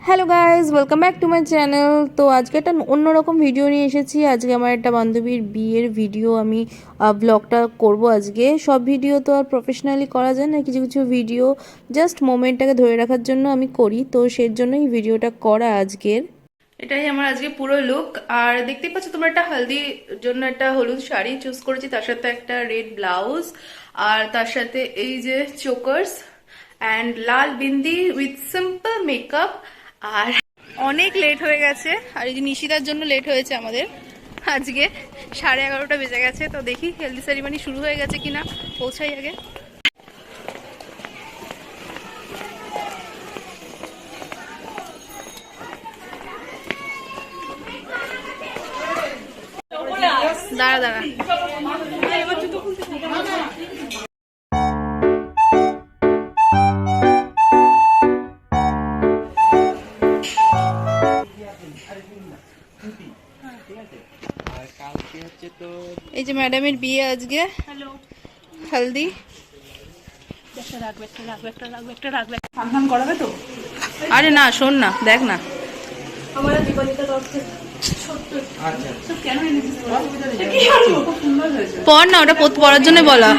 Hello guys, welcome back to my channel. তো আজকে একটা অন্যরকম ভিডিও নিয়ে এসেছি। আজকে আমার একটা বান্ধবীর বিয়ের ভিডিও আমি ব্লগটা করব। আজকে সব ভিডিও তো আর প্রফেশনালি করা যায় না, কিছু কিছু ভিডিও জাস্ট মোমেন্টটাকে ধরে রাখার জন্য আমি করি, তো সেই জন্যই ভিডিওটা করা আজকের। এটাই আমার আজকে পুরো লুক। আর দেখতেই পাচ্ছ তোমরা, একটা হলদির জন্য একটা হলুদ শাড়ি চুজ করেছি, তার সাথে একটা রেড ব্লাউজ, আর তার সাথে এই যে চোকার্স অ্যান্ড লাল বিন্দি উইথ সিম্পল মেকআপ। আর অনেক লেট হয়ে গেছে, আর এই যে নিশিতার জন্য লেট হয়েছে আমাদের। আজকে 11:30 বেজে গেছে, তো দেখি হেলদি সেরিমনি শুরু হয়ে গেছে কিনা, পৌঁছাই আগে। দাঁড়া দাঁড়া, এই যে ম্যাডামের বিয়ে আজকে, হলদি। আরে না, শোন না, দেখ না, পড় না, ওটা পড়ার জন্য বলা।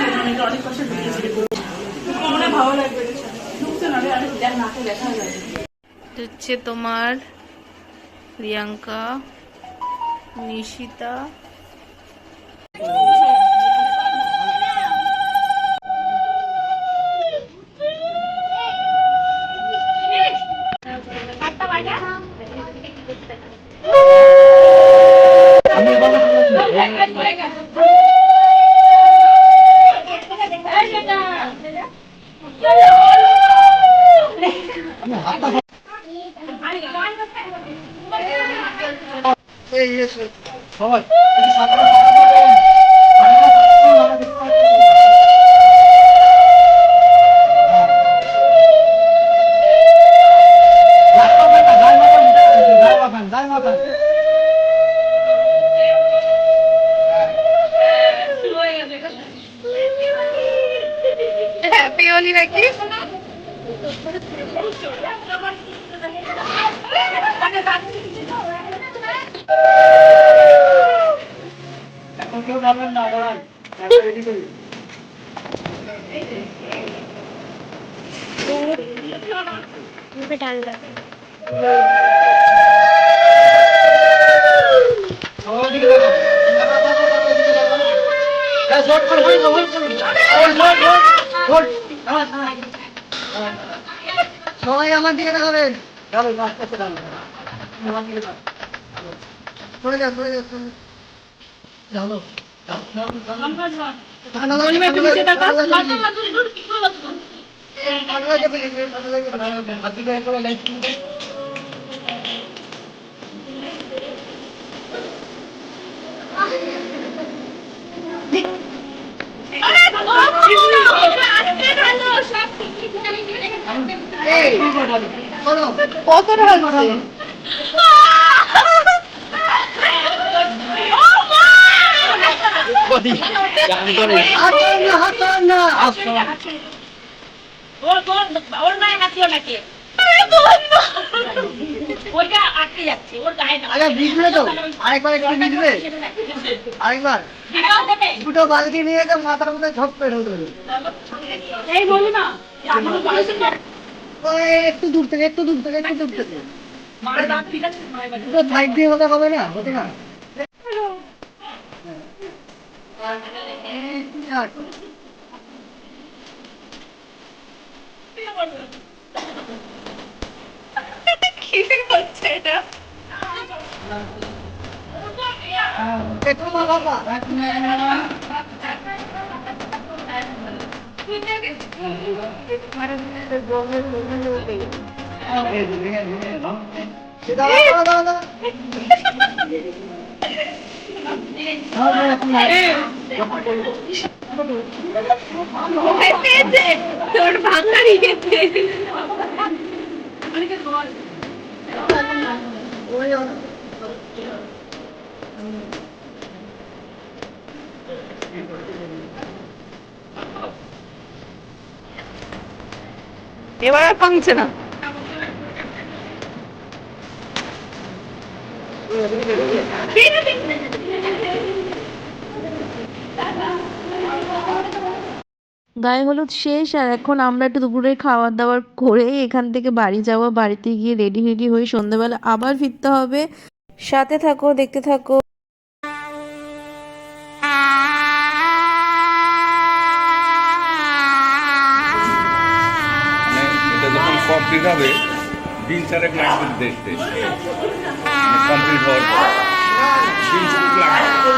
হচ্ছে তোমার প্রিয়াঙ্কা, নিশিতা, হ্যাপি হোলি নাকি? সবাই আমার দিকে দেখাবেন। কতটা হচ্ছে? ওর মায়ের হাসিও নাকি ওইটা আটকে যাচ্ছে ওর গায়ে না। আরে ভিজবে তো, আরেকবার একটু ভিজবে, আরেকবার দুটো বালতি নিয়ে তো মাথার মধ্যে ঝপ পেট হতো। এই বলি না একটু দূর থেকে, একটু দূর থেকে, একটু দূর থেকে মায়ের দাঁত ঠিক আছে মায়ের বাড়ি। দুটো সাইড দিয়ে হলে হবে না, হতো না। কি হচ্ছে এটা? একটু না বাবা, দাঁড়া দাঁড়া দাঁড়া। তোর ভাঙা গেছে। এবার আর ভাঙছে না। গায়ে হলুদ শেষ, আর এখন আমরা একটু দুপুরে খাবার দাবার করে এখান থেকে বাড়ি যাবো। বাড়িতে গিয়ে রেডি হয়ে সন্ধ্যাবেলা আবার ফিরতে হবে। সাথে থাকো, দেখতে থাকো। এটা যখন কমপ্লিট হবে, দিন চারেক লাগবে দেখতে, কমপ্লিট হওয়ার পর দিন চারেক লাগবে।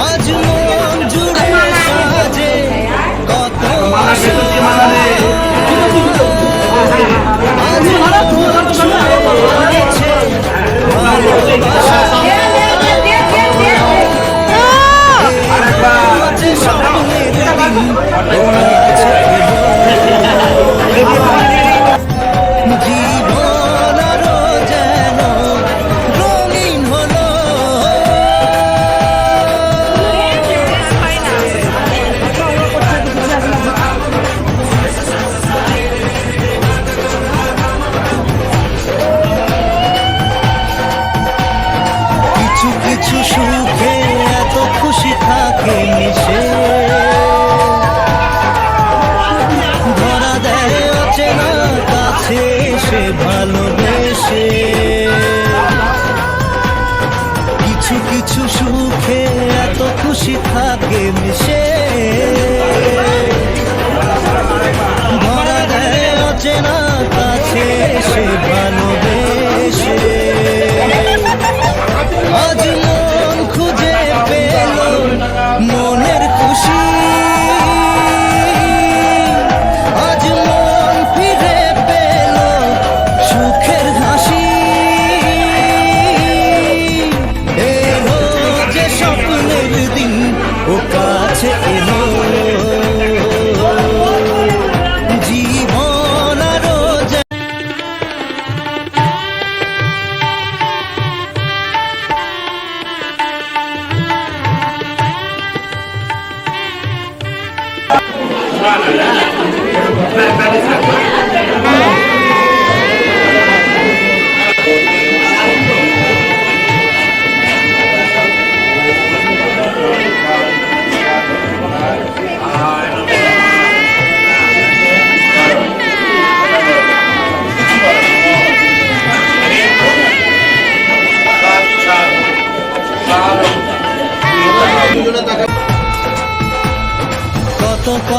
আজ মন জুড়ে সাজে কত আশা, আজ মন ছুঁয়েছে ভালোবাসা, আজ স্বপ্নের দিন জীবন আরো যেন রঙিন হলো। কিছু কিছু সুখে এত খুশি থাকে মিশে, ধরা দেয় অচেনা কাছে সে ভালোবেসে। কিছু কিছু সুখে এত খুশি থাকে মিশে,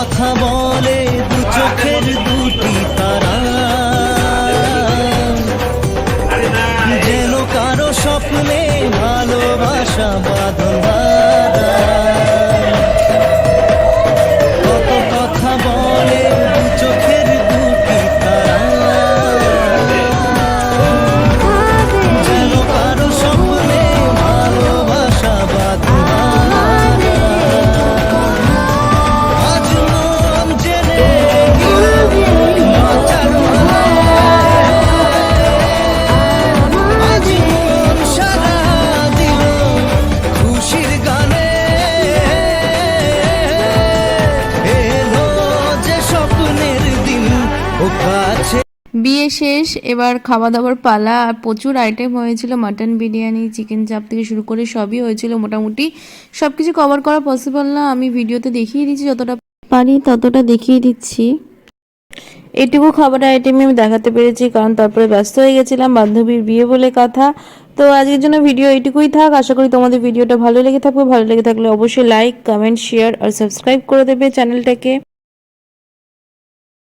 কথা বলে দু চোখের দুটি তারা, যেন কারো স্বপ্নে ভালোবাসা বাঁধন হারা। কত কথা বলে দু চোখের দুটি তারা, যেন কারো স্বপ্নে ভালোবাসা বাঁধন হারা। আজ মন জেনে বাঁচার আজ মন সারা দিল খুশির গানে, এলো যে স্বপ্নের দিন ও কাছে। বিয়ে শেষ, এবার খাওয়া দাওয়ার পালা। আর প্রচুর আইটেম হয়েছিল, মাটন বিরিয়ানি, চিকেন চাপ থেকে শুরু করে সবই হয়েছিল। মোটামুটি সব কিছু কভার করা পসিবল না, আমি ভিডিওতে দেখিয়ে দিচ্ছি, যতটা পারি ততটা দেখিয়ে দিচ্ছি। এটুকু খাবার আইটেম আমি দেখাতে পেরেছি, কারণ তারপরে ব্যস্ত হয়ে গেছিলাম, বান্ধবীর বিয়ে বলে কথা। তো আজকের জন্য ভিডিও এইটুকুই থাক। আশা করি তোমাদের ভিডিওটা ভালো লেগে থাকবে। ভালো লেগে থাকলে অবশ্যই লাইক, কমেন্ট, শেয়ার আর সাবস্ক্রাইব করে দেবে চ্যানেলটাকে।